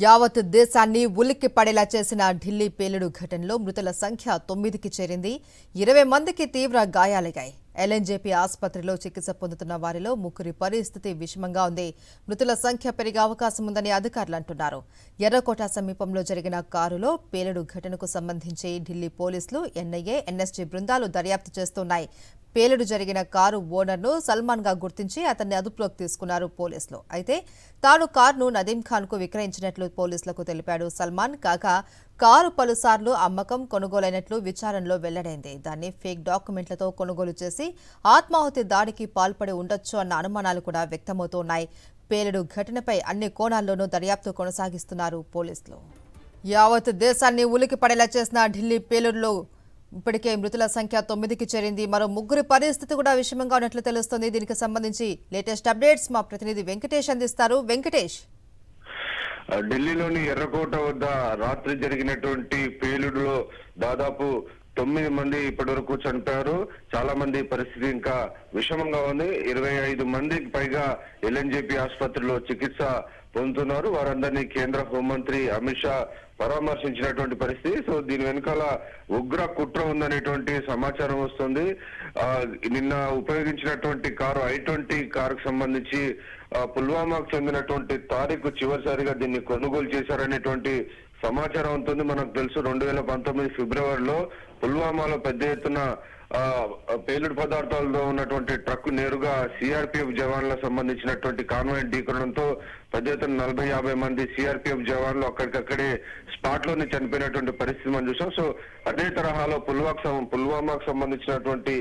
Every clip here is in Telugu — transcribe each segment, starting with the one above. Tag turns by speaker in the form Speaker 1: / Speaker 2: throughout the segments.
Speaker 1: యావత్ దేశాన్ని ఉలిక్కి పడేలా చేసిన ఢిల్లీ పేలుడు ఘటనలో మృతుల సంఖ్య 9కి చేరింది. 20 మందికి తీవ్ర గాయాలయ్యాయి. ఎల్ఎన్జేపీ ఆసుపత్రిలో చికిత్స పొందుతున్న వారిలో 3 పరిస్థితి విషమంగా ఉంది. మృతుల సంఖ్య పెరిగే అవకాశం ఉందని అధికారులు అంటున్నారు. ఎర్రకోట సమీపంలో జరిగిన కారులో పేలుడు ఘటనకు సంబంధించి ఢిల్లీ పోలీసులు, ఎన్ఐఏ, ఎన్ఎస్జీ బృందాలు దర్యాప్తు చేస్తున్నాయి. పేలుడు జరిగిన కారు ఓనర్ను సల్మాన్ గా గుర్తించి అతన్ని అదుపులోకి తీసుకున్నారు పోలీసులు. అయితే తాను కారును నదీం ఖాన్ కు విక్రయించినట్లు పోలీసులకు తెలిపాడు సల్మాన్. కాగా కారు పలుసార్లు అమ్మకం, కొనుగోలైనట్లు విచారణలో వెల్లడైంది. దాన్ని ఫేక్ డాక్యుమెంట్లతో కొనుగోలు చేసి ఆత్మాహుతి దాడికి పాల్పడి ఉండొచ్చు అన్న అనుమానాలు కూడా వ్యక్తమవుతున్నాయి. పేలుడు ఘటనపై అన్ని కోణాల్లోనూ దర్యాప్తు కొనసాగిస్తున్నారు పోలీసులు. యావత్ దేశాన్ని ఉలికి పడేలా చేసిన ఢిల్లీ పేలుడులో ఇప్పటికే మృతుల సంఖ్య 9కి చేరింది. మరో 3 పరిస్థితి కూడా విషమంగా ఉన్నట్లు తెలుస్తోంది. దీనికి సంబంధించి లేటెస్ట్ అప్డేట్స్ మా ప్రతినిధి వెంకటేష్ అందిస్తారు. వెంకటేష్,
Speaker 2: ఢిల్లీలోని ఎర్రకోట వద్ద రాత్రి జరిగినటువంటి పేలుడులో దాదాపు 9 మంది ఇప్పటి వరకు చనిపోయారు. చాలా మంది పరిస్థితి ఇంకా విషమంగా ఉంది. 25 మందికి పైగా ఎల్ఎన్జేపీ ఆసుపత్రిలో చికిత్స పొందుతున్నారు. వారందరినీ కేంద్ర హోంమంత్రి అమిత్ షా పరామర్శించినటువంటి పరిస్థితి. సో దీని వెనకాల ఉగ్ర కుట్ర ఉందనేటువంటి సమాచారం వస్తుంది. నిన్న ఉపయోగించినటువంటి కారు i20 కారుకు సంబంధించి పుల్వామాకు చెందినటువంటి తారీఖు చివరిసారిగా దీన్ని కొనుగోలు చేశారనేటువంటి సమాచారం ఉంటుంది. మనకు తెలుసు 2019 ఫిబ్రవరిలో పుల్వామాలో పెద్ద ఎత్తున పేలుడు పదార్థాలతో ఉన్నటువంటి ట్రక్ నేరుగా సిఆర్పిఎఫ్ జవాన్లకు సంబంధించినటువంటి కాన్వాయ్ ఢీకొనడంతో పెద్ద ఎత్తున 40-50 మంది సిఆర్పిఎఫ్ జవాన్లు అక్కడికక్కడే స్పాట్ లోనే చనిపోయినటువంటి పరిస్థితి మనం చూసాం. సో అదే తరహాలో పుల్వామాకు సంబంధించినటువంటి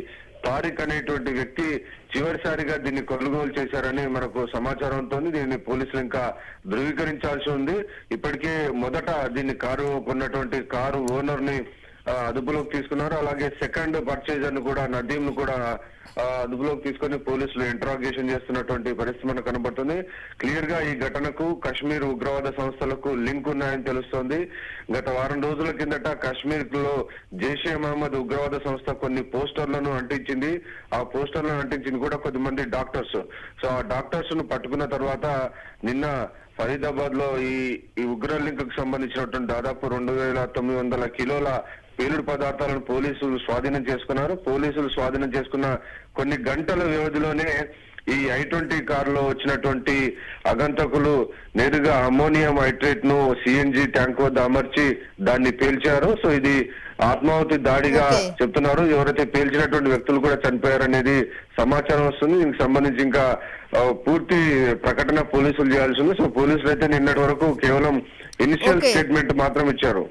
Speaker 2: తారిక్ అనేటువంటి వ్యక్తి చివరిసారిగా దీన్ని కొనుగోలు చేశారని మనకు సమాచారం ఉంటుంది. దీన్ని పోలీసులు ఇంకా ధృవీకరించాల్సి ఉంది. ఇప్పటికే మొదట దీన్ని కొన్నటువంటి కారు ఓనర్ ని అదుపులోకి తీసుకున్నారు. అలాగే సెకండ్ పర్చేజర్ ను కూడా, నదీం ను కూడా అదుపులోకి తీసుకుని పోలీసులు ఇంట్రాగేషన్ చేస్తున్నటువంటి పరిస్థితి మనకు కనబడుతుంది. క్లియర్ గా ఈ ఘటనకు కాశ్మీర్ ఉగ్రవాద సంస్థలకు లింక్ ఉన్నాయని తెలుస్తోంది. గత వారం రోజుల కిందట కాశ్మీర్ లో జైషే మహమ్మద్ ఉగ్రవాద సంస్థ కొన్ని పోస్టర్లను అంటించింది. ఆ పోస్టర్లను అంటించింది కూడా కొద్దిమంది డాక్టర్స్. సో ఆ డాక్టర్స్ ను పట్టుకున్న తర్వాత నిన్న ఫరీదాబాద్ లో ఈ ఉగ్ర లింక్ కు సంబంధించినటువంటి దాదాపు 2900 కిలోల పేలుడు పదార్థాలను పోలీసులు స్వాధీనం చేసుకున్నారు. పోలీసులు స్వాధీనం చేసుకున్న కొన్ని గంటల వ్యవధిలోనే ఈ i20 కారులో వచ్చినటువంటి అగంతకులు నేరుగా అమ్మోనియం నైట్రేట్ ను సిఎన్జి ట్యాంక్ వద్ద అమర్చి దాన్ని పేల్చారు. సో ఇది ఆత్మాహుతి దాడిగా చెప్తున్నారు. ఎవరైతే పేల్చినటువంటి వ్యక్తులు కూడా చనిపోయారనేది సమాచారం వస్తుంది. దీనికి సంబంధించి ఇంకా పూర్తి ప్రకటన పోలీసులు చేయాల్సి ఉంది. సో పోలీసులు అయితే నిన్నటి వరకు కేవలం ఇనిషియల్ స్టేట్మెంట్ మాత్రం ఇచ్చారు.